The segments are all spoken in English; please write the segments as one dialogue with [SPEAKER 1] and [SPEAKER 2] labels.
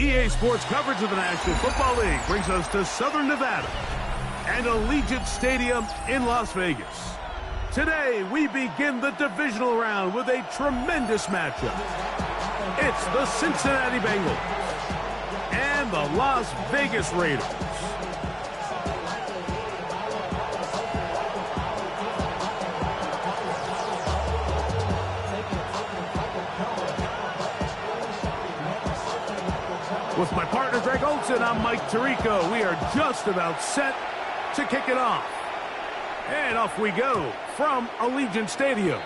[SPEAKER 1] EA Sports coverage of the National Football League brings us to Southern Nevada and Allegiant Stadium in Las Vegas. Today, we begin the divisional round with a tremendous matchup. It's the Cincinnati Bengals and the Las Vegas Raiders. With my partner, Greg Olson, I'm Mike Tirico. We are just about set to kick it off. And off we go from Allegiant Stadium.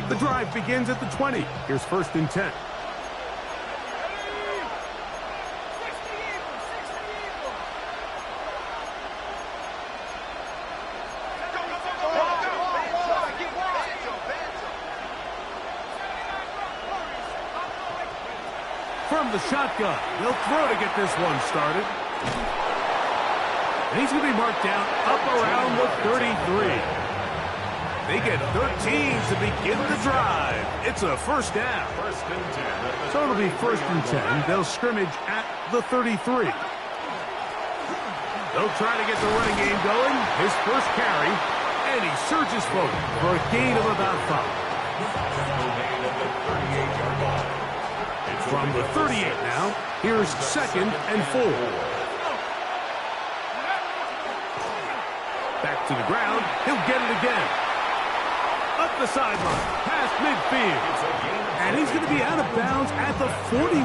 [SPEAKER 1] The drive begins at the 20. Here's 1st and 10. From the shotgun, they'll throw to get this one started. And he's going to be marked down up around the 33. They get 13 to begin the drive. It's a 1st down. So it'll be 1st and 10. They'll scrimmage at the 33. They'll try to get the running game going. His first carry, and he surges forward for a gain of about 5. From the 38 now, here's 2nd and 4. Back to the ground. He'll get it again. Up the sideline, past midfield. And he's going to be out of bounds at the 41.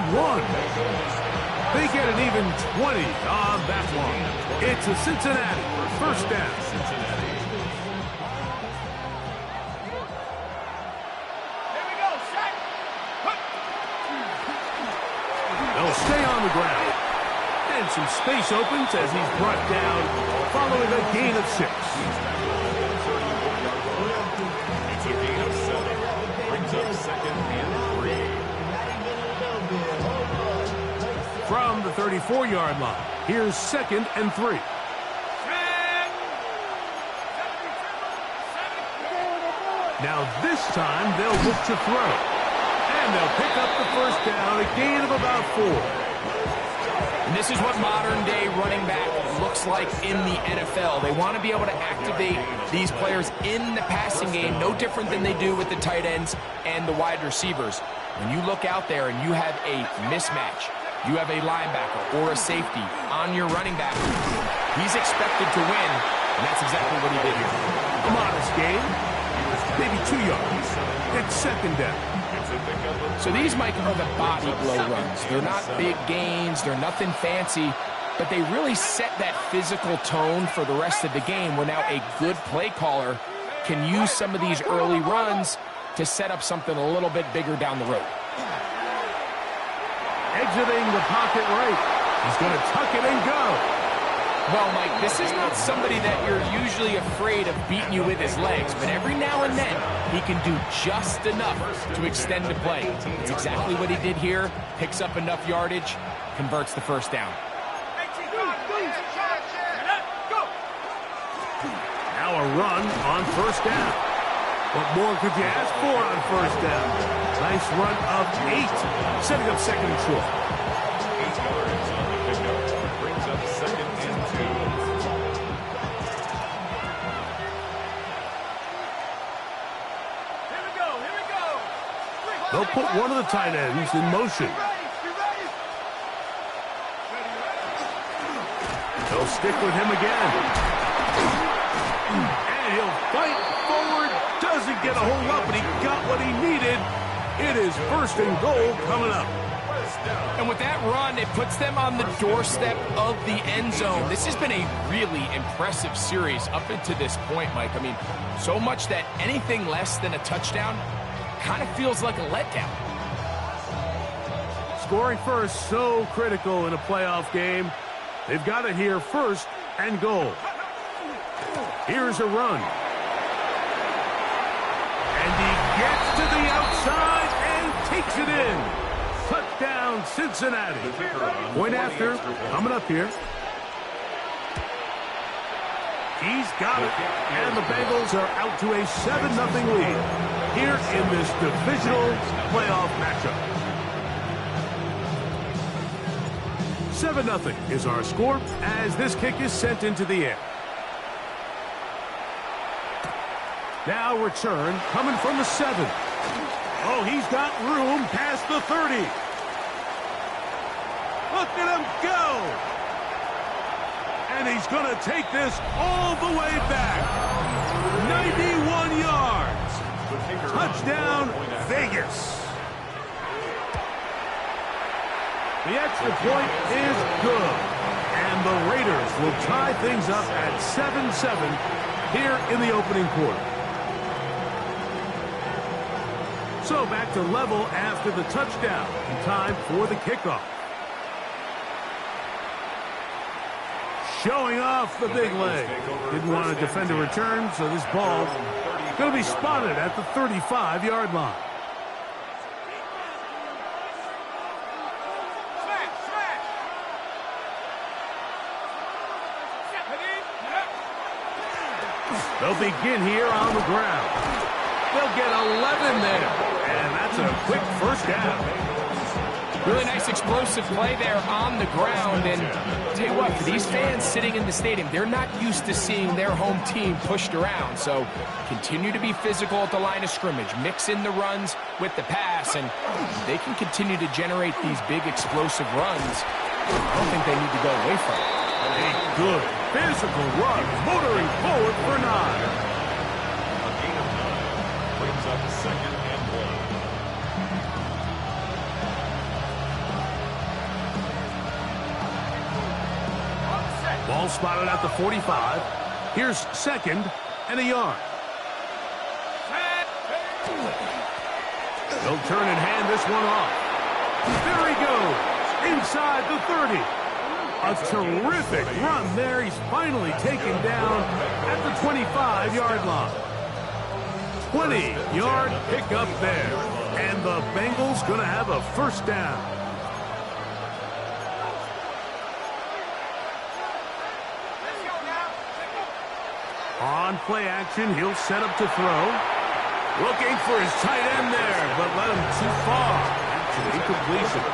[SPEAKER 1] They get an even 20 on that one. It's a Cincinnati 1st down. They'll stay on the ground. And some space opens as he's brought down following a gain of 6. From the 34-yard line, here's 2nd and 3. Now this time they'll look to throw. And they'll pick up the 1st down, a gain of about 4.
[SPEAKER 2] And this is what modern-day running back looks like in the NFL. They want to be able to activate these players in the passing game, no different than they do with the tight ends and the wide receivers. When you look out there and you have a mismatch, you have a linebacker or a safety on your running back, he's expected to win, and that's exactly what he did here.
[SPEAKER 1] A modest gain, maybe 2 yards. It's 2nd down.
[SPEAKER 2] So these, Mike, are the body blow runs. They're not big gains. They're nothing fancy. But they really set that physical tone for the rest of the game where now a good play caller can use some of these early runs to set up something a little bit bigger down the road.
[SPEAKER 1] Exiting the pocket right. He's going to tuck it and go.
[SPEAKER 2] Well, Mike, this is not somebody that you're usually afraid of beating you with his legs, but every now and then he can do just enough to extend the play. It's exactly what he did here. Picks up enough yardage, converts the 1st down.
[SPEAKER 1] Now a run on 1st down. What more could you ask for on 1st down? Nice run of 8, setting up 2nd and short.
[SPEAKER 3] 8 yards on the pickup. Brings up 2nd and 2.
[SPEAKER 1] They'll put one of the tight ends in motion. They'll stick with him again. And he'll fight forward. Doesn't get a whole lot, but he got what he needed. It is 1st and goal coming up.
[SPEAKER 2] And with that run, it puts them on the doorstep of the end zone. This has been a really impressive series up until this point, Mike. I mean, so much that anything less than a touchdown kind of feels like a letdown.
[SPEAKER 1] Scoring first, so critical in a playoff game. They've got it here, 1st and goal. Here's a run. And he Gets to the outside and takes it in. Touchdown, Cincinnati. Point after, coming up here. He's got it. And the Bengals are out to a 7-0 lead here in this divisional playoff matchup. 7-0 is our score as this kick is sent into the air. Now return coming from the 7. Oh, he's got room past the 30. Look at him go. And he's going to take this all the way back. 91 yards. Touchdown, Vegas. The extra point is good. And the Raiders will tie things up at 7-7 here in the opening quarter. So back to level after the touchdown. And time for the kickoff. Showing off the big leg. Didn't want to defend a return, so this ball going to be spotted at the 35-yard line. They'll begin here on the ground. They'll get 11 there, and that's a quick first down.
[SPEAKER 2] Really nice explosive play there on the ground. And tell you what, for these fans sitting in the stadium, they're not used to seeing their home team pushed around. So continue to be physical at the line of scrimmage. Mix in the runs with the pass, and they can continue to generate these big explosive runs. I don't think they need to go away from it.
[SPEAKER 1] A good physical run, motoring forward for 9.
[SPEAKER 3] A gain of 9 brings up 2nd and 1.
[SPEAKER 1] Ball spotted at the 45. Here's 2nd and a yard. They'll turn and hand this one off. There he goes, inside the 30. A terrific run there. He's finally taken down at the 25-yard line. 20-yard pickup there. And the Bengals going to have a first down. On play action, he'll set up to throw. Looking for his tight end there, but let him too far. Incompletion.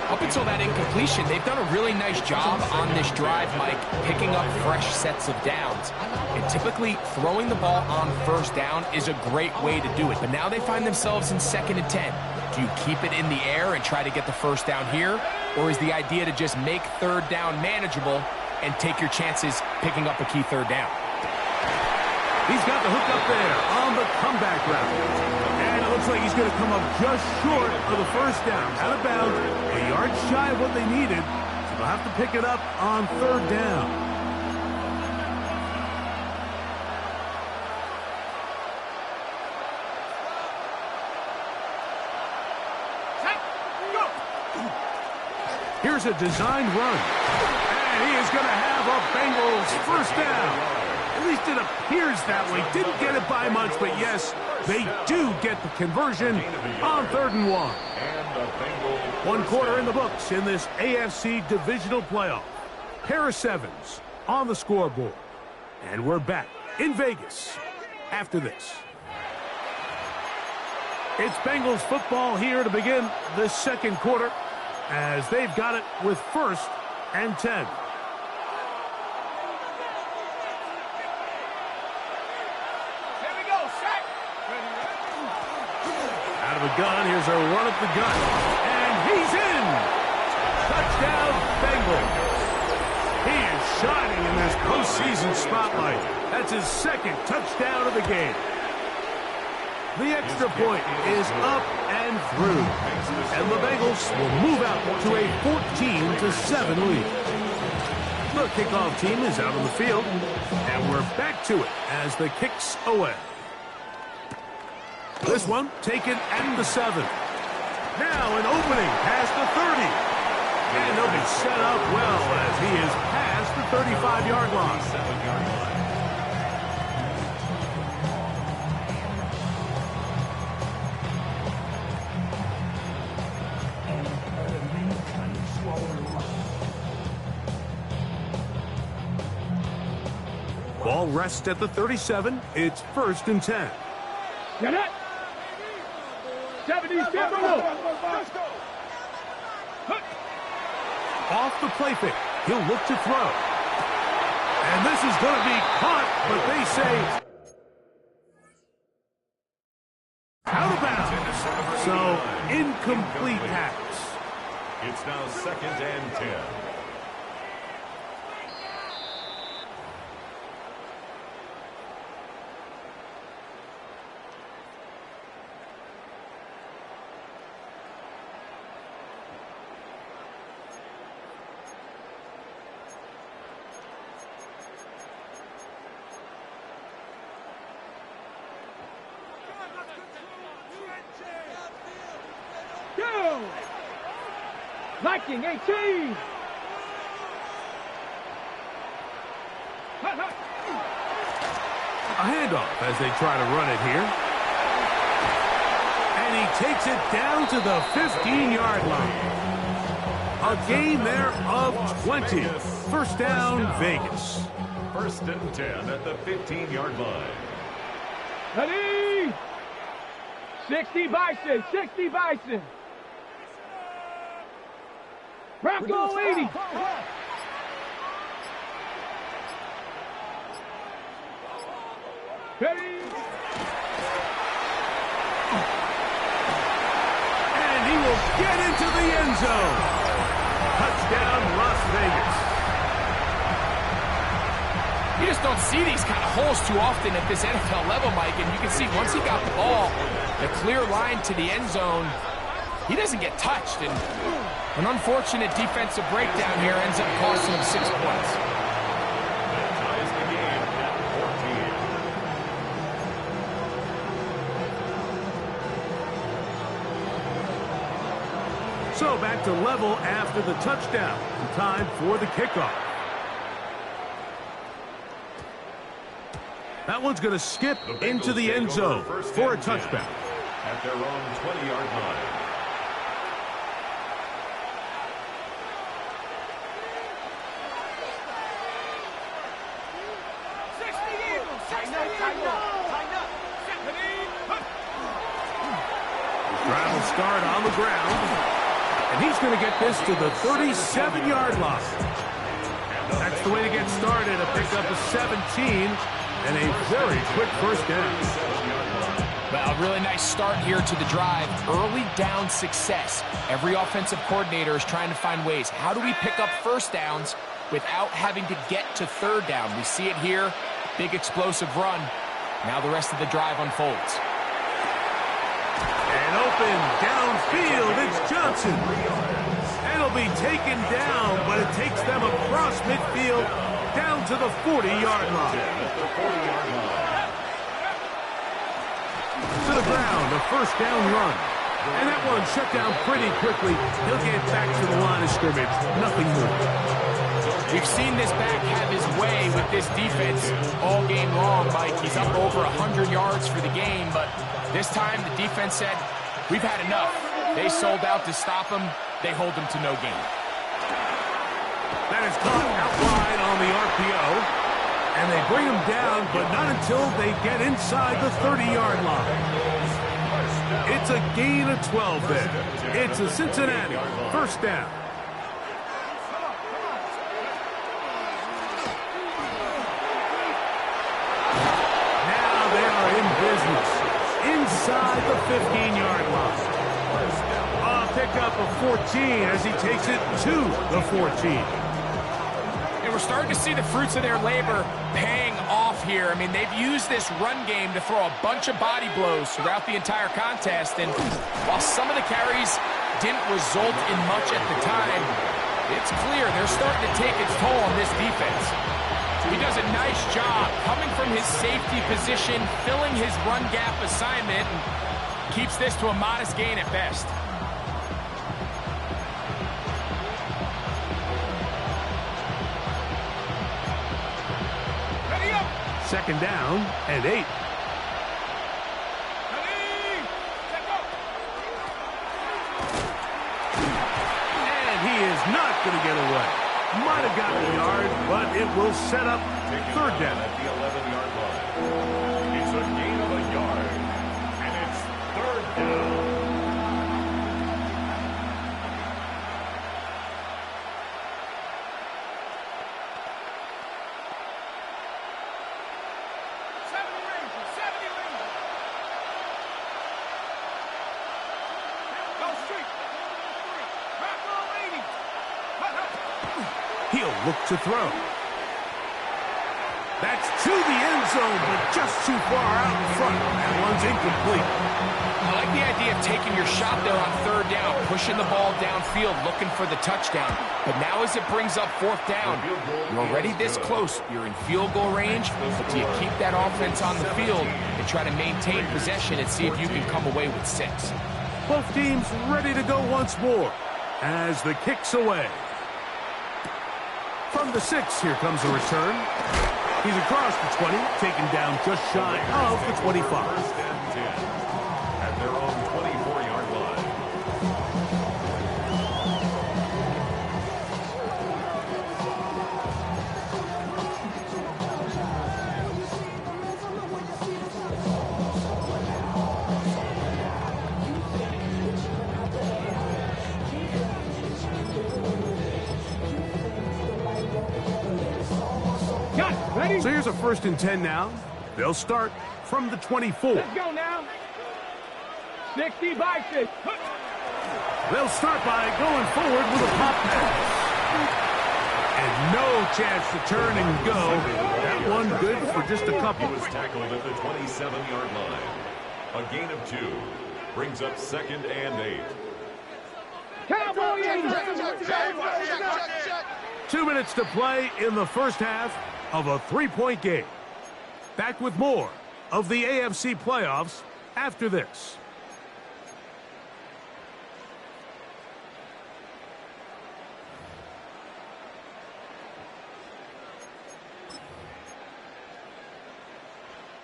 [SPEAKER 2] Up until that incompletion, they've done a really nice job on this drive, Mike, picking up fresh sets of downs. And typically, throwing the ball on first down is a great way to do it. But now they find themselves in 2nd and 10. Do you keep it in the air and try to get the first down here? Or is the idea to just make 3rd down manageable and take your chances picking up a key 3rd down?
[SPEAKER 1] He's got the hook up there on the comeback route. And it looks like he's going to come up just short of the first down. Out of bounds, a yard shy of what they needed. So they'll have to pick it up on 3rd down. Here's a designed run. And he is going to have a Bengals first down. At least it appears that way. Didn't get it by much, but yes, they do get the conversion on 3rd and 1. One quarter in the books in this AFC divisional playoff. Pair of 7s on the scoreboard. And we're back in Vegas after this. It's Bengals football here to begin the 2nd quarter as they've got it with 1st and 10. Out of a gun, here's a run at the gun. And he's in! Touchdown, Bengals. He is shining in this postseason spotlight. That's his 2nd touchdown of the game. The extra point is up and through. And the Bengals will move out to a 14-7 lead. The kickoff team is out on the field. And we're back to it as the kick's away. This one taken at the 7. Now an opening past the 30. And they'll be set up well as he is past the 35-yard line. ball rests at the 37. It's 1st and 10.
[SPEAKER 4] Get it! 70, step let's go!
[SPEAKER 1] Off the play fake. He'll look to throw. And this is going to be caught, but they say out of bounds. So, incomplete pass.
[SPEAKER 3] It's now 2nd and 10.
[SPEAKER 4] Liking 18.
[SPEAKER 1] A handoff as they try to run it here. And he takes it down to the 15-yard line. A gain there of 20. 1st down, Vegas.
[SPEAKER 3] 1st and 10 at the 15-yard line.
[SPEAKER 4] Ready? 60 Bison, 60 Bison. Bronco 80. Ready?
[SPEAKER 1] And he will get into the end zone. Touchdown, Las Vegas.
[SPEAKER 2] You just don't see these kind of holes too often at this NFL level, Mike, and you can see once he got the ball, the clear line to the end zone, he doesn't get touched, and an unfortunate defensive breakdown here ends up costing him 6 points.
[SPEAKER 3] That ties the game at 14.
[SPEAKER 1] So back to level after the touchdown. Time for the kickoff. That one's going to skip into the end zone for a touchdown.
[SPEAKER 3] At their own 20-yard line.
[SPEAKER 1] Drive will start on the ground. And he's going to get this to the 37-yard line. That's the way to get started. A pickup of 17 and a very quick 1st down.
[SPEAKER 2] Well, a really nice start here to the drive. Early down success. Every offensive coordinator is trying to find ways. How do we pick up 1st downs without having to get to 3rd down? We see it here. Big explosive run. Now the rest of the drive unfolds.
[SPEAKER 1] And open downfield, it's Johnson. And it'll be taken down, but it takes them across midfield down to the 40-yard line. To the ground, a 1st down run. And that one shut down pretty quickly. He'll get back to the line of scrimmage. Nothing more.
[SPEAKER 2] We've seen this back have his way with this defense all game long, Mike. He's up over 100 yards for the game, but this time the defense said, we've had enough. They sold out to stop him. They hold him to no gain.
[SPEAKER 1] That is caught out wide on the RPO. And they bring him down, but not until they get inside the 30-yard line. It's a gain of 12 there. It's a Cincinnati 1st down. Now they are in business inside the 15-yard line. A pickup of 14 as he takes it to the 14.
[SPEAKER 2] And we're starting to see the fruits of their labor paying off here. I mean, they've used this run game to throw a bunch of body blows throughout the entire contest. And while some of the carries didn't result in much at the time, it's clear they're starting to take its toll on this defense. He does a nice job coming from his safety position, filling his run gap assignment, and keeps this to a modest gain at best.
[SPEAKER 1] 2nd down and 8. And he is not going to get away. Might have gotten a yard, but it will set up third down.
[SPEAKER 3] At the 11-yard line. It's a gain of a yard, and it's third down.
[SPEAKER 1] He'll look to throw. That's to the end zone, but just too far out in front. That one's incomplete.
[SPEAKER 2] I like the idea of taking your shot there on third down, pushing the ball downfield, looking for the touchdown. But now as it brings up fourth down, you're already this close. You're in field goal range, but do you keep that offense on the field and try to maintain possession and see if you can come away with 6?
[SPEAKER 1] Both teams ready to go once more as the kick's away. From the 6, here comes the return. He's across the 20, taken down just shy of the 25.
[SPEAKER 3] First and 10 at their own 24-yard line.
[SPEAKER 4] Ready?
[SPEAKER 1] So here's a 1st and 10 now. They'll start from the 24.
[SPEAKER 4] Let's go now. 60 by 6.
[SPEAKER 1] They'll start by going forward with a pop pass. And no chance to turn and go. That one good for just a couple.
[SPEAKER 3] He was tackled at the 27-yard line. A gain of 2 brings up 2nd and 8.
[SPEAKER 4] Cowboys!
[SPEAKER 1] 2 minutes to play in the first half of a 3-point game. Back with more of the AFC playoffs after this.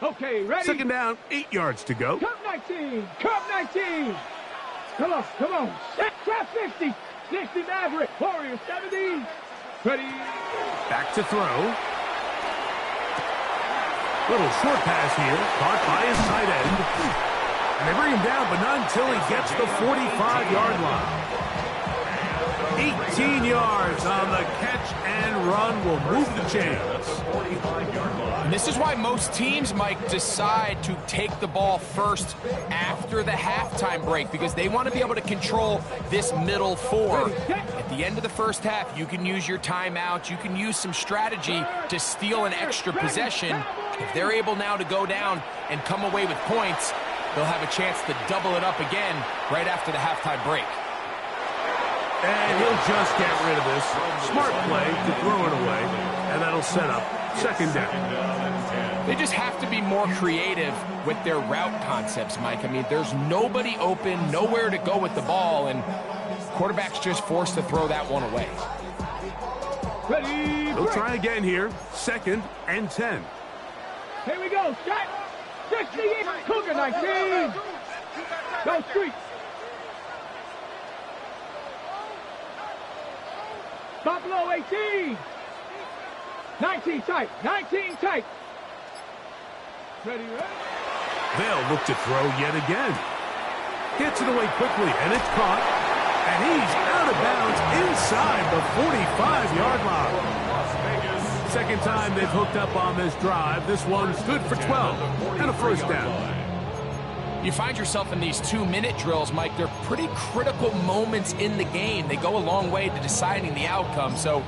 [SPEAKER 4] Okay, ready?
[SPEAKER 1] 2nd down, 8 yards to go.
[SPEAKER 4] Cup 19! Cup 19! Come on, come on. Trap 60! 60 Maverick! Warriors 70! Ready?
[SPEAKER 1] Back to throw. Little short pass here, caught by his tight end. And they bring him down, but not until he gets the 45-yard line. 18 yards on the catch and run will move the chains.
[SPEAKER 2] And this is why most teams, Mike, decide to take the ball first after the halftime break, because they want to be able to control this middle 4. At the end of the first half, you can use your timeout. You can use some strategy to steal an extra possession. If they're able now to go down and come away with points, they'll have a chance to double it up again right after the halftime break.
[SPEAKER 1] And he'll just get rid of this. Smart play to throw it away, and that'll set up 2nd down.
[SPEAKER 2] They just have to be more creative with their route concepts, Mike. I mean, there's nobody open, nowhere to go with the ball, and quarterback's just forced to throw that one away.
[SPEAKER 4] Ready?
[SPEAKER 1] They'll try again here. 2nd and 10.
[SPEAKER 4] Here we go. Shot. 60. Cougar 19. Go street. Buffalo 18. 19 tight. 19 tight. Ready, ready.
[SPEAKER 1] They'll look to throw yet again. Gets it away quickly, and it's caught. And he's out of bounds inside the 45-yard line. 2nd time they've hooked up on this drive. This one's good for 12 and a 1st down.
[SPEAKER 2] You find yourself in these 2-minute drills, Mike. They're pretty critical moments in the game. They go a long way to deciding the outcome. So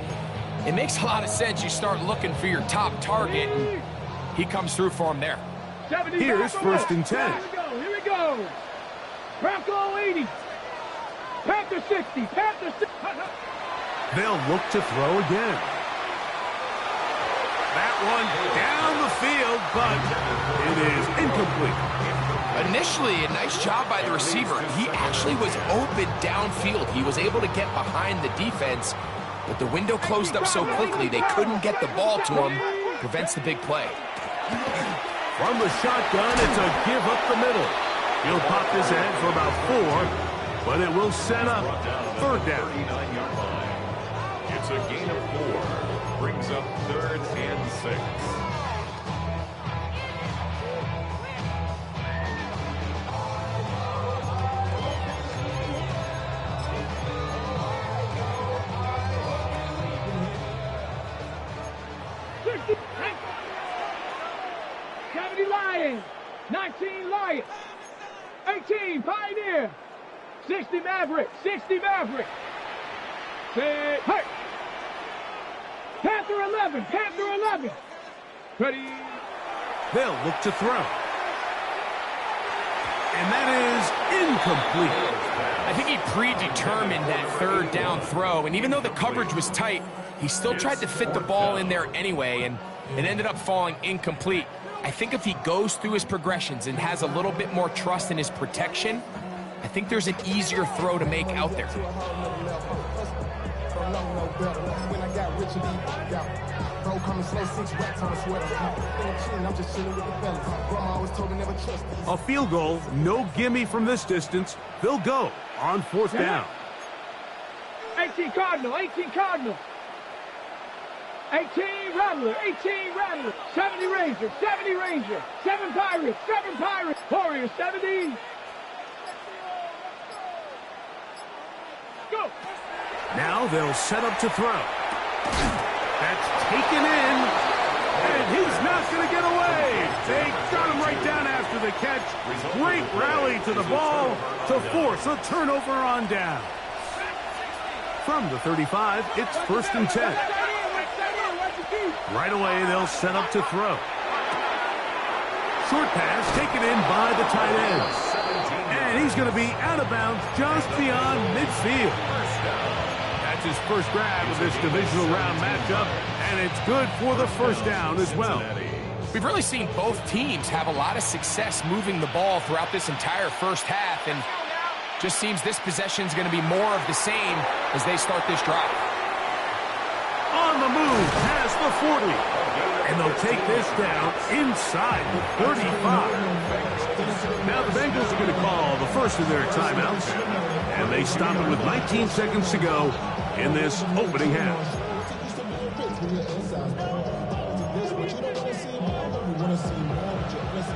[SPEAKER 2] it makes a lot of sense. You start looking for your top target, and he comes through for him there.
[SPEAKER 1] Here's 1st and 10.
[SPEAKER 4] Here we go. Bronco 80. Panther 60. Panther 60.
[SPEAKER 1] They'll look to throw again. That one down the field, but it is incomplete.
[SPEAKER 2] Initially, a nice job by the receiver. He actually was open downfield. He was able to get behind the defense, but the window closed up so quickly they couldn't get the ball to him. Prevents the big play.
[SPEAKER 1] From the shotgun, it's a give up the middle. He'll pop his head for about 4, but it will set up 3rd down.
[SPEAKER 3] It's It's a gain of 4. Brings up 3rd and 6.
[SPEAKER 4] Lions, 19 Lions, 18 Pioneer, 60 Maverick, 60 Maverick. Say, hey! Panther 11, Panther 11. Ready?
[SPEAKER 1] They'll look to throw. And that is incomplete.
[SPEAKER 2] I think he predetermined that 3rd down throw, and even though the coverage was tight, he still tried to fit the ball in there anyway, and it ended up falling incomplete. I think if he goes through his progressions and has a little bit more trust in his protection, I think there's an easier throw to make out there.
[SPEAKER 1] A field goal, no gimme from this distance. They'll go on 4th down.
[SPEAKER 4] 18 Cardinal, 18 Cardinal. 18 Rattler, 18 Rattler, 70 Ranger, 70 Ranger, 7 Pirates, 7 Pirates, Warriors, 70. Go.
[SPEAKER 1] Now they'll set up to throw. That's taken in, and he's not going to get away. They got him right down after the catch. Great rally to the ball to force a turnover on down. From the 35, it's 1st and 10. Right away, they'll set up to throw. Short pass taken in by the tight end. And he's going to be out of bounds just beyond midfield. That's his first grab of this divisional round matchup, and it's good for the 1st down as well.
[SPEAKER 2] We've really seen both teams have a lot of success moving the ball throughout this entire 1st half, and just seems this possession is going to be more of the same as they start this drive.
[SPEAKER 1] On the move, past the 40. And they'll take this down inside the 35. Now the Bengals are going to call the first of their timeouts. And they stop it with 19 seconds to go in this opening half.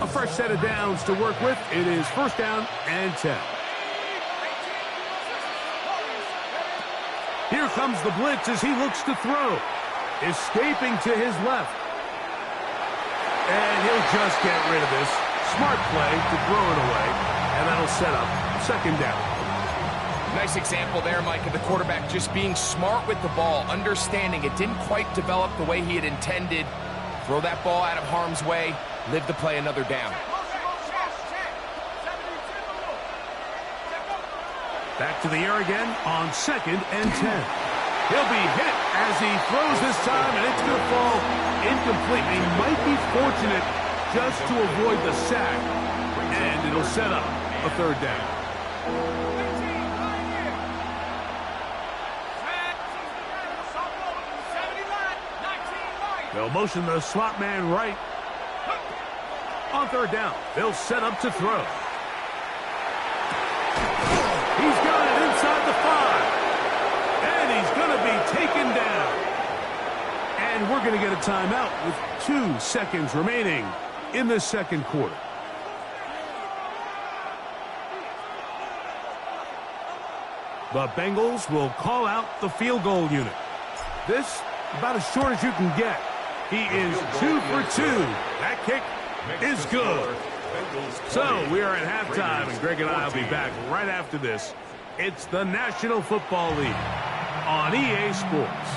[SPEAKER 1] A fresh set of downs to work with. It is 1st down and 10. Here comes the blitz as he looks to throw. Escaping to his left. And he'll just get rid of this. Smart play to throw it away. And that'll set up 2nd down.
[SPEAKER 2] Nice example there, Mike, of the quarterback just being smart with the ball, understanding it didn't quite develop the way he had intended. Throw that ball out of harm's way, live to play another down.
[SPEAKER 1] Back to the air again on 2nd and 10. He'll be hit as he throws this time, and it's going to fall incomplete. He might be fortunate just to avoid the sack, and it'll set up a 3rd down. They'll motion the slot man right. On 3rd down, they'll set up to throw. He's got it inside the 5. And he's going to be taken down. And we're going to get a timeout with 2 seconds remaining in the 2nd quarter. The Bengals will call out the field goal unit. This, about as short as you can get. He is 2 for 2. That kick is good. So we are at halftime, and Greg and I will be back right after this. It's the National Football League on EA Sports.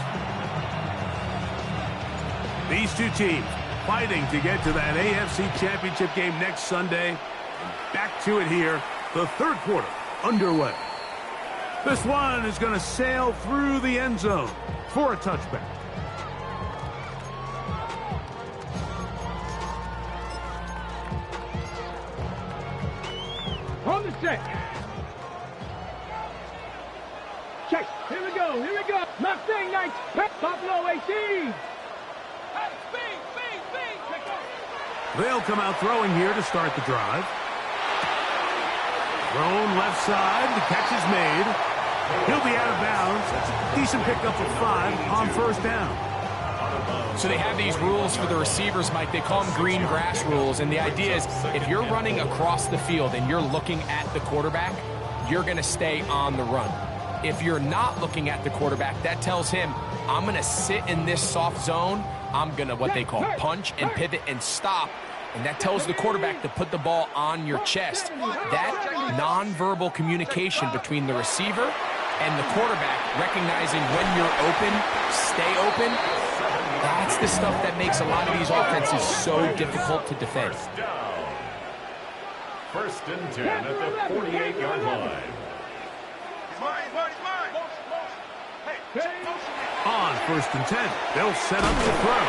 [SPEAKER 1] These two teams fighting to get to that AFC Championship game next Sunday. And back to it here, the 3rd quarter underway. This one is going to sail through the end zone for a touchback.
[SPEAKER 4] On the set. Check. Here we go. Here we go. Mustang Knights. Buffalo 18.
[SPEAKER 1] They'll come out throwing here to start the drive. Thrown left side. The catch is made. He'll be out of bounds Decent pickup of 5 on first down.
[SPEAKER 2] So they have these rules for the receivers, Mike. They call them green grass rules. And the idea is if you're running across the field and you're looking at the quarterback, you're going to stay on the run. If you're not looking at the quarterback, that tells him, I'm going to sit in this soft zone. I'm going to what they call punch and pivot and stop. And that tells the quarterback to put the ball on your chest. That nonverbal communication between the receiver and the quarterback, recognizing when you're open, stay open, that's the stuff that makes a lot of these offenses so difficult to defend.
[SPEAKER 3] First and 10 at the 48-yard line.
[SPEAKER 1] On first and 10, they'll set up the throw.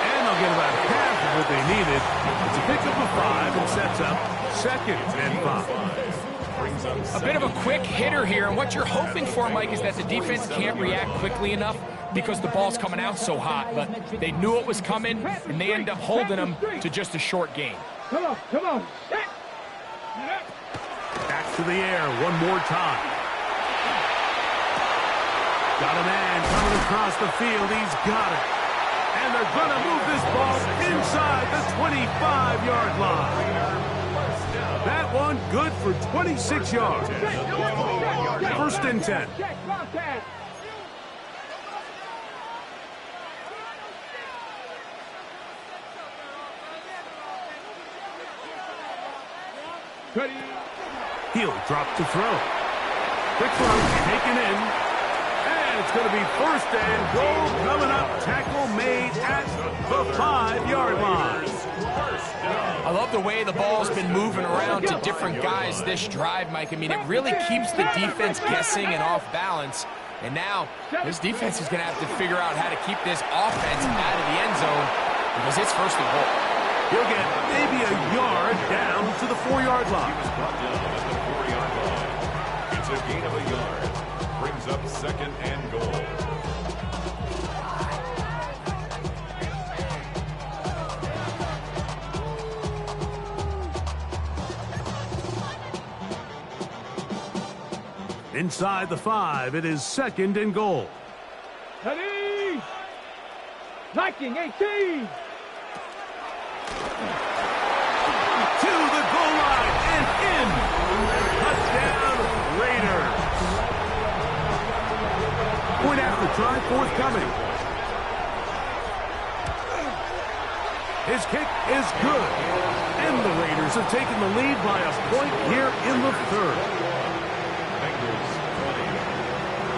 [SPEAKER 1] And they'll get about half of what they needed. It's a pickup of 5 and sets up second and 5.
[SPEAKER 2] A bit of a quick hitter here, and what you're hoping for, Mike, is that the defense can't react quickly enough because the ball's coming out so hot, but they knew it was coming, and they end up holding them to just a short gain.
[SPEAKER 4] Come on, come on.
[SPEAKER 1] Back to the air one more time. Got a man coming across the field. He's got it. And they're going to move this ball inside the 25-yard line. That one good for 26 yards. First and 10. He'll drop to throw. Quick throw taken in. And it's going to be first and goal coming up. Tackle made at the 5-yard line.
[SPEAKER 2] I love the way the ball's been moving around to different guys this drive, Mike. I mean, it really keeps the defense guessing and off balance. And now this defense is going to have to figure out how to keep this offense out of the end zone because it's first and goal.
[SPEAKER 1] He'll get maybe a yard down to the 4-yard line.
[SPEAKER 3] It's a gain of a yard. Brings up second and goal.
[SPEAKER 1] Inside the 5, it is second and goal.
[SPEAKER 4] Ready? Viking 18.
[SPEAKER 1] To the goal line and in. Touchdown, Raiders. Point after try forthcoming. His kick is good. And the Raiders have taken the lead by a point here in the third.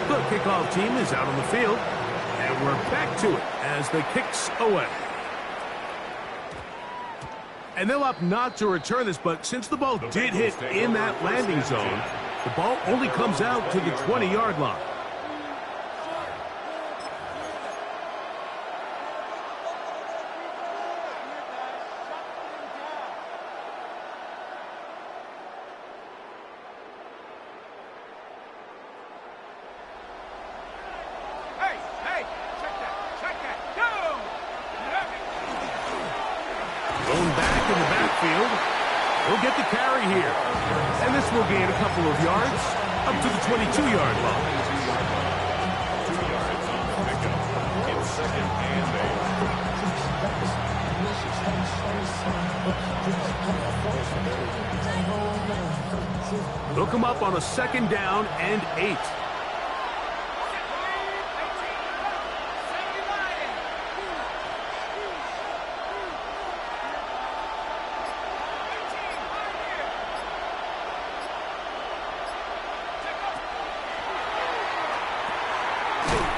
[SPEAKER 1] The kickoff team is out on the field, and we're back to it as the kick's away. And they'll opt not to return this, but since the ball did hit in that landing zone, the ball only comes out to the 20-yard line. Going back in the backfield. He'll get the carry here. And this will gain a couple of yards up to the 22-yard line.
[SPEAKER 3] 2 yards on the pickup. It's second and 8.
[SPEAKER 1] They'll come up on a second down and 8.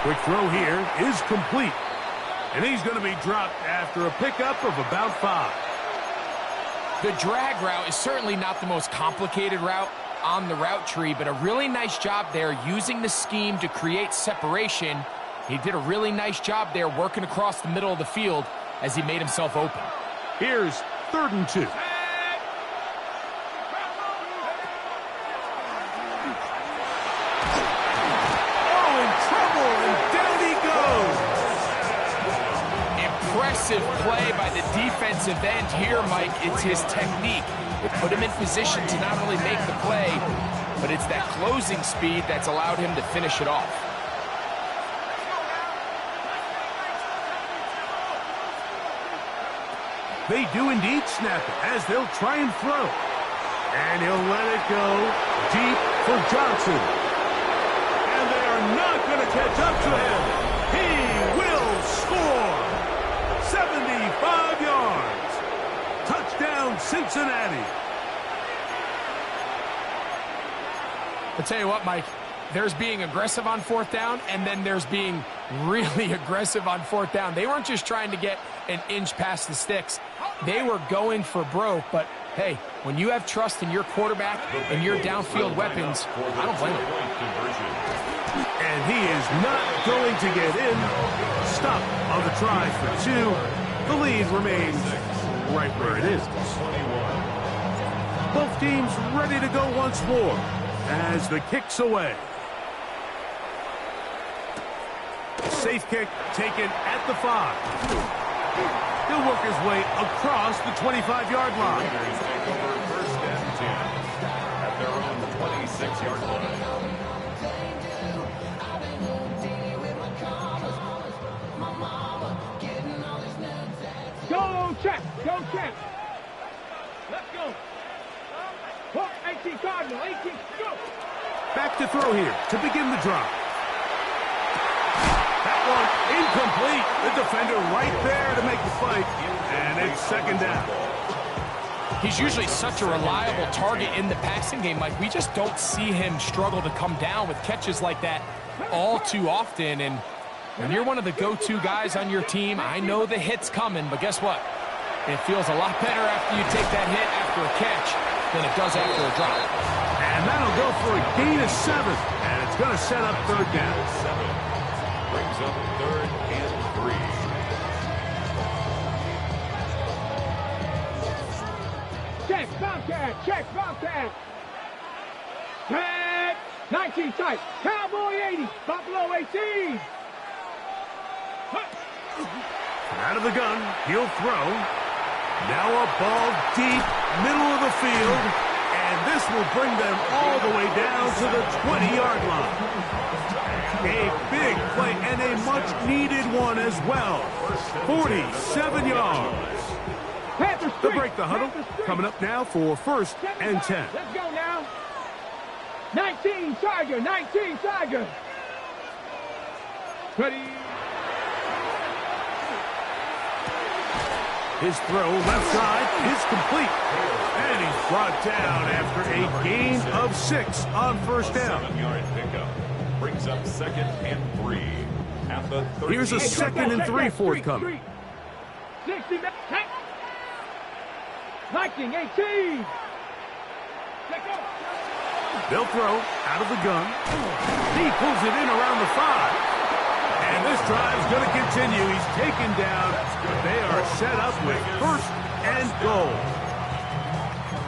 [SPEAKER 1] Quick throw here is complete. And he's going to be dropped after a pickup of about 5.
[SPEAKER 2] The drag route is certainly not the most complicated route on the route tree, but a really nice job there using the scheme to create separation. He did a really nice job there working across the middle of the field as he made himself open.
[SPEAKER 1] Here's 3rd and 2.
[SPEAKER 2] Impressive play by the defensive end here, Mike. It's his technique. It put him in position to not only make the play, but it's that closing speed that's allowed him to finish it off.
[SPEAKER 1] They do indeed snap it as they'll try and throw. And he'll let it go deep for Johnson. And they are not going to catch up to him. He will score. 75 yards. Touchdown, Cincinnati.
[SPEAKER 2] I'll tell you what, Mike, there's being aggressive on fourth down, and then there's being really aggressive on fourth down. They weren't just trying to get an inch past the sticks. They were going for broke, but hey, when you have trust in your quarterback and your downfield weapons, I don't blame him.
[SPEAKER 1] And he is not going to get in. Stop on the try for 2. The lead remains right where it is. Both teams ready to go once more as the kick's away. Safe kick taken at the 5. He'll work his way across the 25-yard line.
[SPEAKER 3] Take over first and 10 at their own 26-yard line.
[SPEAKER 4] Go check, go check. Let's go. Hook, 18 Cardinal, 18, go.
[SPEAKER 1] Back to throw here to begin the drive. That one incomplete. The defender right there to make the fight. And it's second down.
[SPEAKER 2] He's usually such a reliable target in the passing game, Mike. We just don't see him struggle to come down with catches like that all too often. And when you're one of the go-to guys on your team, I know the hit's coming, but guess what? It feels a lot better after you take that hit after a catch than it does after a drop.
[SPEAKER 1] And that'll go for a gain of 7. And it's going to set up third down.
[SPEAKER 3] 7 brings up third and 3.
[SPEAKER 4] Check, Bobcat, check, Bobcat. Check, 19 tight. Cowboy 80, Buffalo 18.
[SPEAKER 1] Out of the gun, he'll throw. Now a ball deep, middle of the field. And this will bring them all the way down to the 20-yard line. A big play and a much-needed one as well. 47 yards. To break the huddle, coming up now for first and 10.
[SPEAKER 4] Let's go now. 19 Tiger, 19 Tiger. Ready.
[SPEAKER 1] His throw left side is complete. And he's brought down after a gain of 6 on first down.
[SPEAKER 3] 7-yard pickup brings up second and 3 at the 30.
[SPEAKER 1] Here's a second and 3 forthcoming.
[SPEAKER 4] 60 minutes. 19, 18.
[SPEAKER 1] They'll throw out of the gun. He pulls it in around the 5. And this drive's going to continue. He's taken down, but they are set up with first and goal.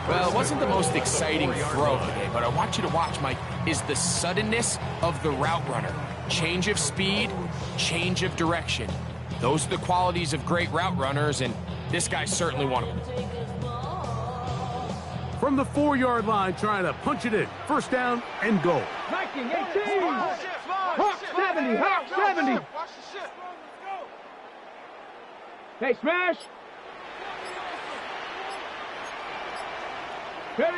[SPEAKER 2] Well, it wasn't the most exciting throw today, but I want you to watch, Mike, is the suddenness of the route runner. Change of speed, change of direction. Those are the qualities of great route runners, and this guy's certainly one of them.
[SPEAKER 1] From the 4-yard line, trying to punch it in. First down and goal.
[SPEAKER 4] 19, 18. Hawk 70, Hawk 70. Hey, smash. Ready.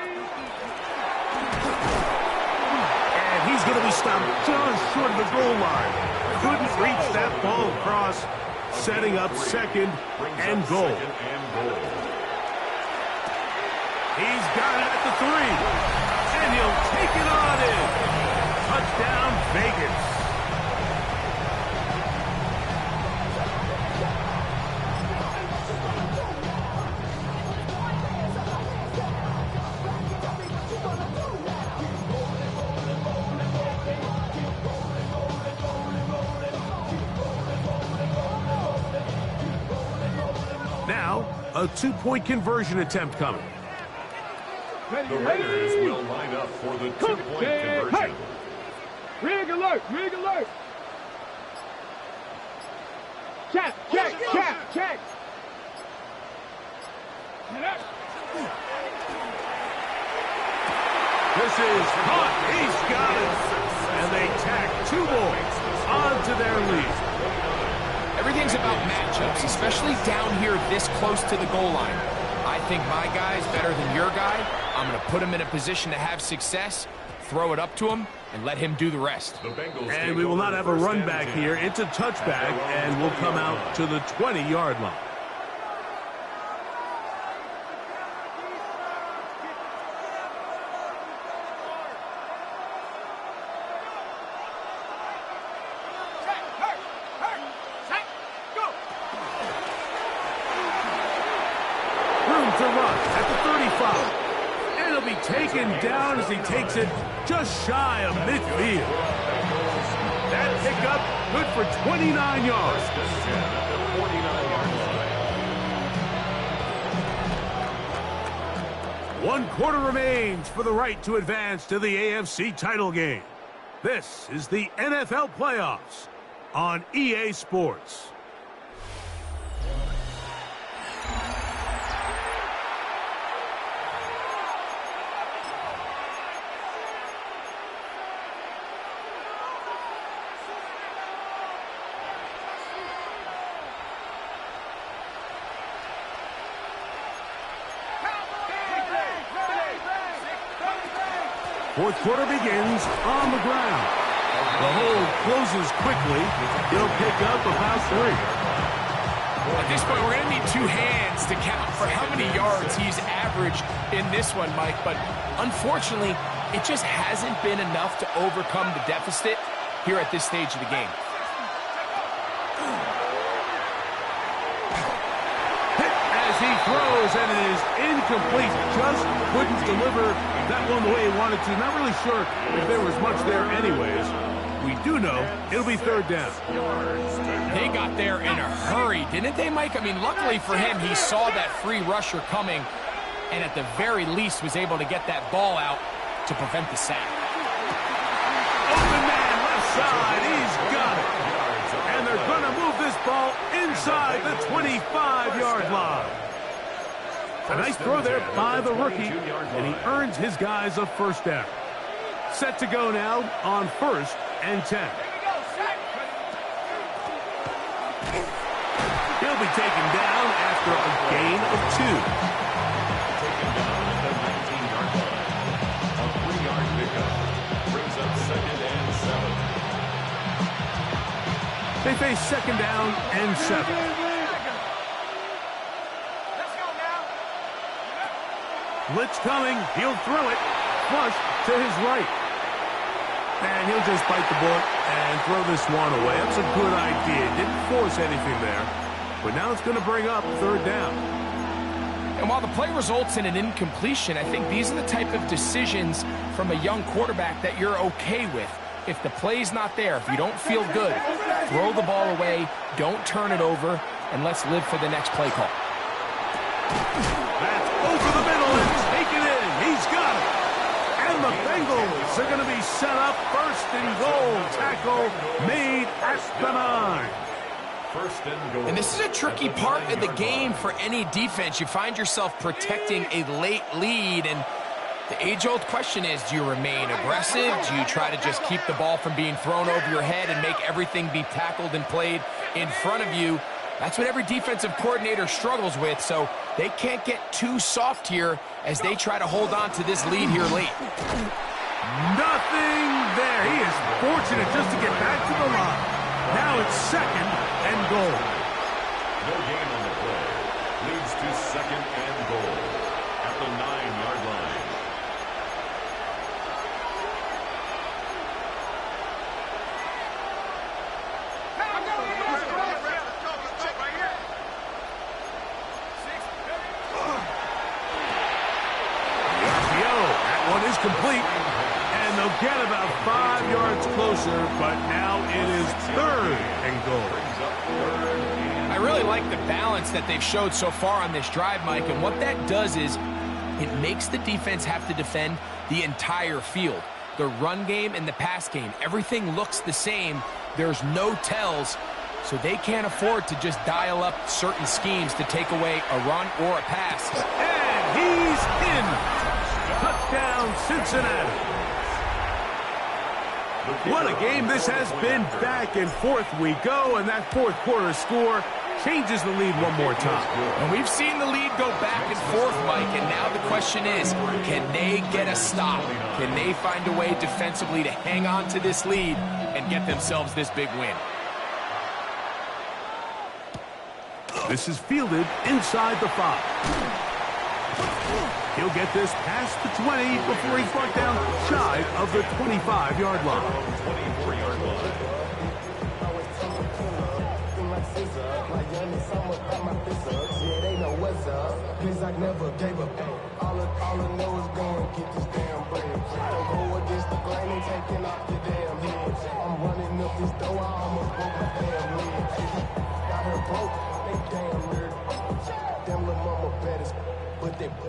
[SPEAKER 1] And he's going to be stopped just short of the goal line. Couldn't reach that ball across, setting up second and goal. He's got it at the 3. And he'll take it on in. Touchdown, Vegas. Now, a 2-point conversion attempt coming.
[SPEAKER 3] The Raiders will line up for the 2-point conversion.
[SPEAKER 4] Rig alert, rig alert. Check, check, check, check.
[SPEAKER 1] This is hot. He's got it. And they tack 2 more onto their lead.
[SPEAKER 2] Everything's about matchups, especially down here this close to the goal line. I think my guy's better than your guy. I'm going to put him in a position to have success, throw it up to him, and let him do the rest.
[SPEAKER 1] And we will not have a run back here. It's a touchback, and we'll come out to the 20-yard line. To run at the 35. And he'll be taken down as he takes it just shy of midfield. That pickup good for 29 yards. One quarter remains for the right to advance to the AFC title game. This is the NFL playoffs on EA Sports. Fourth quarter begins on the ground. The hold closes quickly. He'll pick up about 3.
[SPEAKER 2] At this point, we're going to need 2 hands to count for how many yards he's averaged in this one, Mike. But unfortunately, it just hasn't been enough to overcome the deficit here at this stage of the game.
[SPEAKER 1] As he throws, and it is incomplete. Just couldn't deliver that one the way he wanted to. Not really sure if there was much there anyways. We do know it'll be 3rd down.
[SPEAKER 2] They got there in a hurry, didn't they, Mike? I mean, luckily for him, he saw that free rusher coming and at the very least was able to get that ball out to prevent the sack.
[SPEAKER 1] Open man left side. He's got it. And they're going to move this ball inside the 25-yard line. A nice throw there by the rookie, and he earns his guys a 1st down. Set to go now on 1st and 10. He'll be taken down after a gain of 2.
[SPEAKER 3] Taken down at the 19-yard line. A 3-yard pickup brings up 2nd and 7.
[SPEAKER 1] They face 2nd down and 7. Blitz coming. He'll throw it. Flush to his right. And he'll just bite the bullet and throw this one away. That's a good idea. Didn't force anything there. But now it's going to bring up 3rd down.
[SPEAKER 2] And while the play results in an incompletion, I think these are the type of decisions from a young quarterback that you're okay with. If the play's not there, if you don't feel good, throw the ball away, don't turn it over, and let's live for the next play call.
[SPEAKER 1] That's over the middle and taken in. He's got it. And the Bengals are going to be set up 1st and goal. Tackle made at the 9.
[SPEAKER 3] 1st and goal.
[SPEAKER 2] And this is a tricky part of the game for any defense. You find yourself protecting a late lead, and the age-old question is, do you remain aggressive? Do you try to just keep the ball from being thrown over your head and make everything be tackled and played in front of you? That's what every defensive coordinator struggles with, so they can't get too soft here as they try to hold on to this lead here late.
[SPEAKER 1] Nothing there. He is fortunate just to get back to the line. Now it's 2nd and goal.
[SPEAKER 3] No gain on the play. Leads to 2nd and goal at the 9-yard line.
[SPEAKER 1] Complete, and they'll get about 5 yards closer, but now it is 3rd and goal.
[SPEAKER 2] I really like the balance that they've showed so far on this drive, Mike, and what that does is it makes the defense have to defend the entire field. The run game and the pass game, everything looks the same. There's no tells, so they can't afford to just dial up certain schemes to take away a run or a pass.
[SPEAKER 1] And he's in. Touchdown, Cincinnati. What a game this has been. Back and forth we go, and that fourth quarter score changes the lead one more time.
[SPEAKER 2] And we've seen the lead go back and forth, Mike, and now the question is, can they get a stop? Can they find a way defensively to hang on to this lead and get themselves this big win?
[SPEAKER 1] This is fielded inside the 5. He'll get this past the 20 before he's brought down shy of the 25-yard line.
[SPEAKER 3] 24-yard line.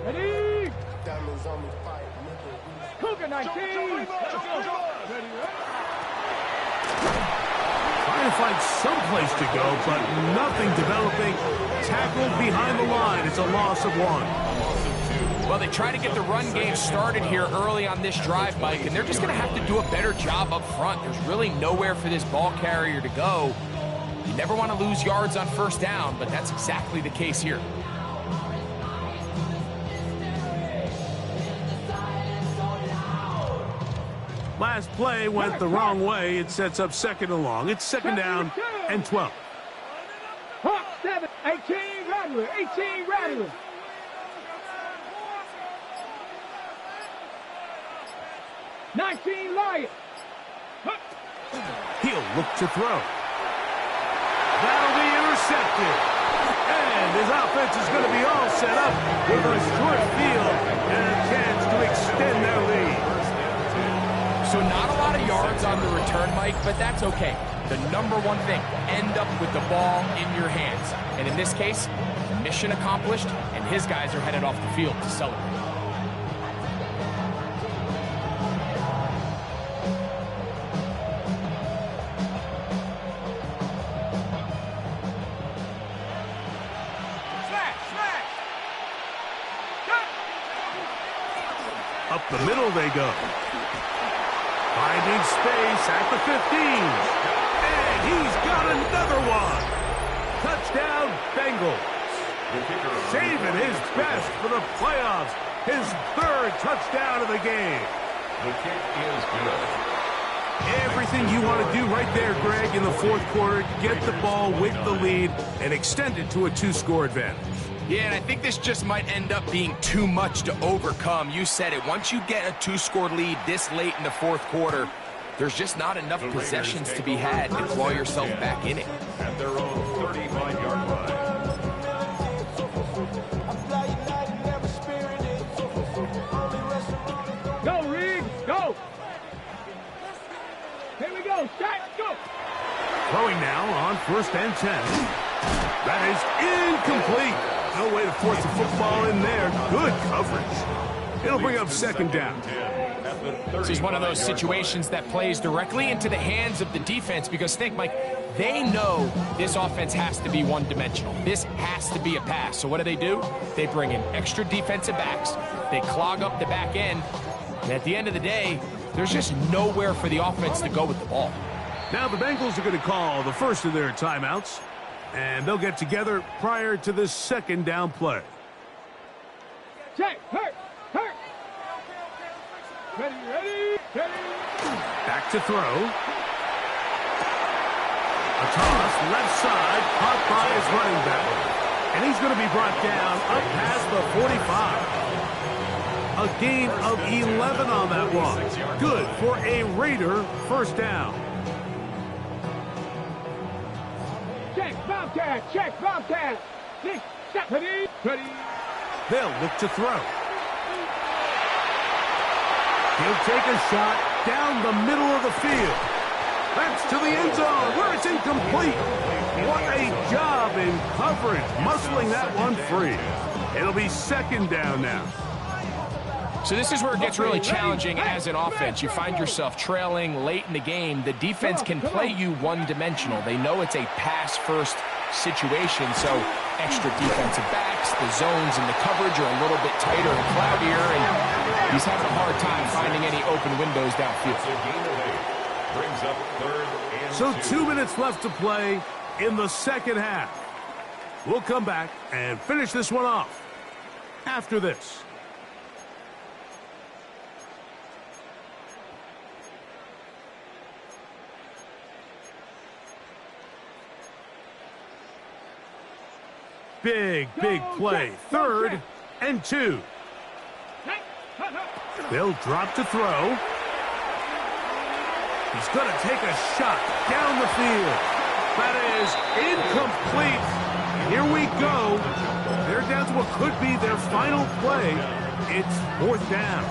[SPEAKER 4] Ready? Cougar 19.
[SPEAKER 1] Trying to find some place to go, but nothing developing. Tackled behind the line. It's a loss of 1.
[SPEAKER 2] Well, they try to get the run game started here early on this drive, Mike, and they're just going to have to do a better job up front. There's really nowhere for this ball carrier to go. You never want to lose yards on first down, but that's exactly the case here.
[SPEAKER 1] Last play went the wrong way. It sets up second and long. It's second down and 12.
[SPEAKER 4] Hawk 7, 18 Rattler, 18 Rattler. Lion.
[SPEAKER 1] He'll look to throw. That'll be intercepted. And his offense is going to be all set up with a short field and a chance to extend their lead.
[SPEAKER 2] So not a lot of yards on the return, Mike, but that's okay. The number one thing, end up with the ball in your hands. And in this case, mission accomplished, and his guys are headed off the field to celebrate.
[SPEAKER 1] Up the middle they go. Finding space at the 15. And he's got another one. Touchdown, Bengals. Saving his best for the playoffs. His third touchdown of the game.
[SPEAKER 3] The kick is good.
[SPEAKER 1] Everything you want to do right there, Greg, in the fourth quarter. Get the ball with the lead and extend it to a 2-score advantage.
[SPEAKER 2] Yeah, and I think this just might end up being too much to overcome. You said it. Once you get a 2-score lead this late in the fourth quarter, there's just not enough possessions to be had to claw yourself back in it.
[SPEAKER 3] At their own 35-yard line.
[SPEAKER 4] Go, Reed, go. Here we go, shot, go.
[SPEAKER 1] Throwing now on 1st and 10. That is incomplete. No way to force the football in there. Good coverage. It'll bring up second down.
[SPEAKER 2] This is one of those situations that plays directly into the hands of the defense because think, Mike, they know this offense has to be one-dimensional. This has to be a pass. So what do? They bring in extra defensive backs. They clog up the back end. And at the end of the day, there's just nowhere for the offense to go with the ball.
[SPEAKER 1] Now the Bengals are going to call the first of their timeouts. And they'll get together prior to the second down play.
[SPEAKER 4] Check, hurt. Ready.
[SPEAKER 1] Back to throw. A toss left side, caught by his running back. And he's going to be brought down up past the 45. A gain of 11 on that one. Good for a Raider first down.
[SPEAKER 4] Check, Bobcat. Ready.
[SPEAKER 1] They'll look to throw. He'll take a shot down the middle of the field. That's to the end zone where it's incomplete. What a job in coverage, muscling that one free. It'll be second down now.
[SPEAKER 2] So this is where it gets really challenging as an offense. You find yourself trailing late in the game. The defense can play you one-dimensional. They know it's a pass-first situation, so extra defensive backs, the zones and the coverage are a little bit tighter and cloudier, and he's having a hard time finding any open windows downfield.
[SPEAKER 3] Brings up 3rd and
[SPEAKER 1] So
[SPEAKER 3] 2.
[SPEAKER 1] 2 minutes left to play in the second half. We'll come back and finish this one off after this. Big play. 3rd and 2. They'll drop to throw. He's going to take a shot down the field. That is incomplete. Here we go. They're down to what could be their final play. It's 4th down.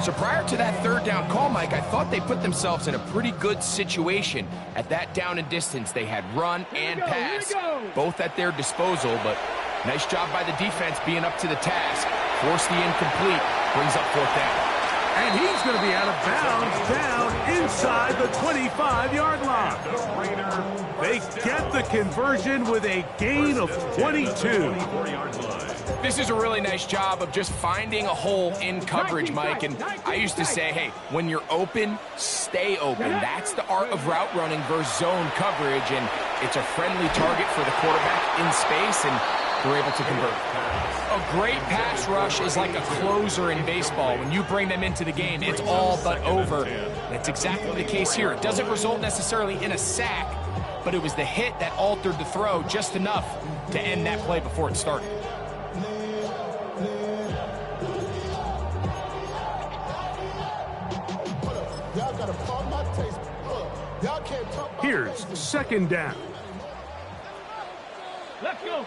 [SPEAKER 2] So prior to that 3rd down call, Mike, I thought they put themselves in a pretty good situation. At that down and distance, they had run and pass, both at their disposal, but nice job by the defense being up to the task. Force the incomplete, brings up 4th down.
[SPEAKER 1] And he's going to be out of bounds down inside the 25-yard line. They get the conversion with a gain of 22.
[SPEAKER 2] This is a really nice job of just finding a hole in coverage, Mike. And I used to say, hey, when you're open, stay open. That's the art of route running versus zone coverage. And it's a friendly target for the quarterback in space, and we're able to convert. A great pass rush is like a closer in baseball. When you bring them into the game, it's all but over. That's exactly the case here. It doesn't result necessarily in a sack, but it was the hit that altered the throw just enough to end that play before it started.
[SPEAKER 1] Here's 2nd down.
[SPEAKER 4] Let's go.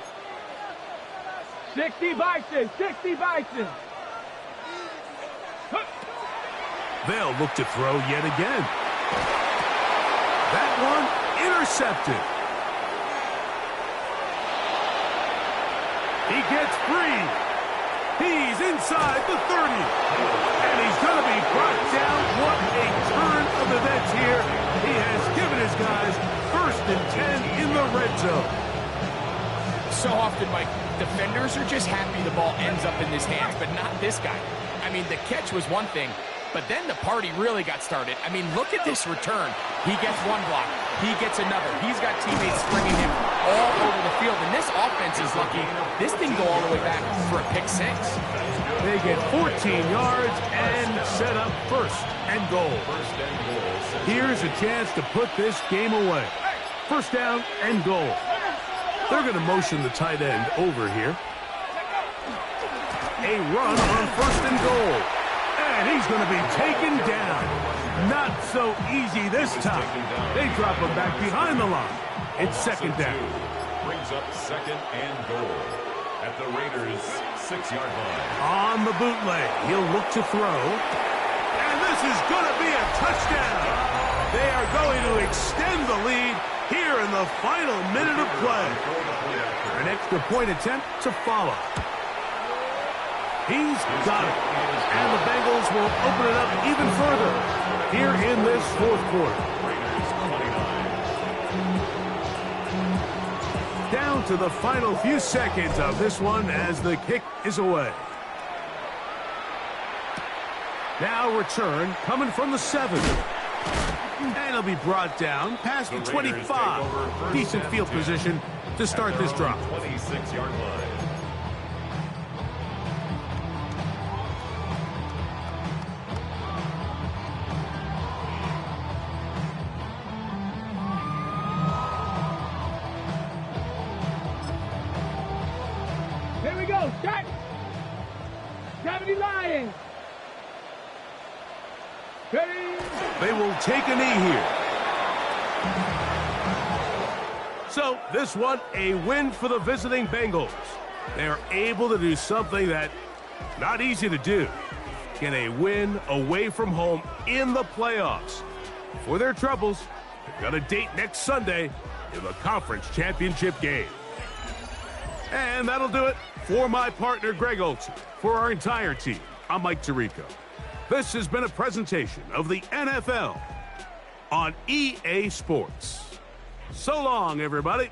[SPEAKER 4] 60 Bison, 60 Bison.
[SPEAKER 1] They'll look to throw yet again. That one intercepted. He gets free. He's inside the 30. And he's going to be brought down. What a turn of events here. He has given his guys 1st and 10 in the red zone.
[SPEAKER 2] So often, Mike, defenders are just happy the ball ends up in his hands, but not this guy. I mean, the catch was one thing, but then the party really got started. I mean, look at this return. He gets one block. He gets another. He's got teammates springing him all over the field, and this offense is lucky. This thing go all the way back for a pick 6.
[SPEAKER 1] They get 14 yards and set up 1st and goal. Here's a chance to put this game away. 1st down and goal. They're going to motion the tight end over here. A run on 1st and goal. And he's going to be taken down. Not so easy this time. They drop him back behind the line. It's 2nd down.
[SPEAKER 3] Brings up 2nd and goal at the Raiders' 6-yard line.
[SPEAKER 1] On the bootleg, he'll look to throw. And this is going to be a touchdown. They are going to extend the lead here in the final minute of play. An extra point attempt to follow. He's got it. And the Bengals will open it up even further here in this 4th quarter. Down to the final few seconds of this one as the kick is away. Now return coming from the 7. And he'll be brought down past the 25. Decent field position to start this drop.
[SPEAKER 3] 26-yard line.
[SPEAKER 4] Here we go. Start. 70 Lions. Ready.
[SPEAKER 1] They will take a knee here. So this one, a win for the visiting Bengals. They are able to do something that not easy to do. Get a win away from home in the playoffs. For their troubles, they've got a date next Sunday in the conference championship game. And that'll do it for my partner, Greg Olson. For our entire team, I'm Mike Tirico. This has been a presentation of the NFL on EA Sports. So long, everybody.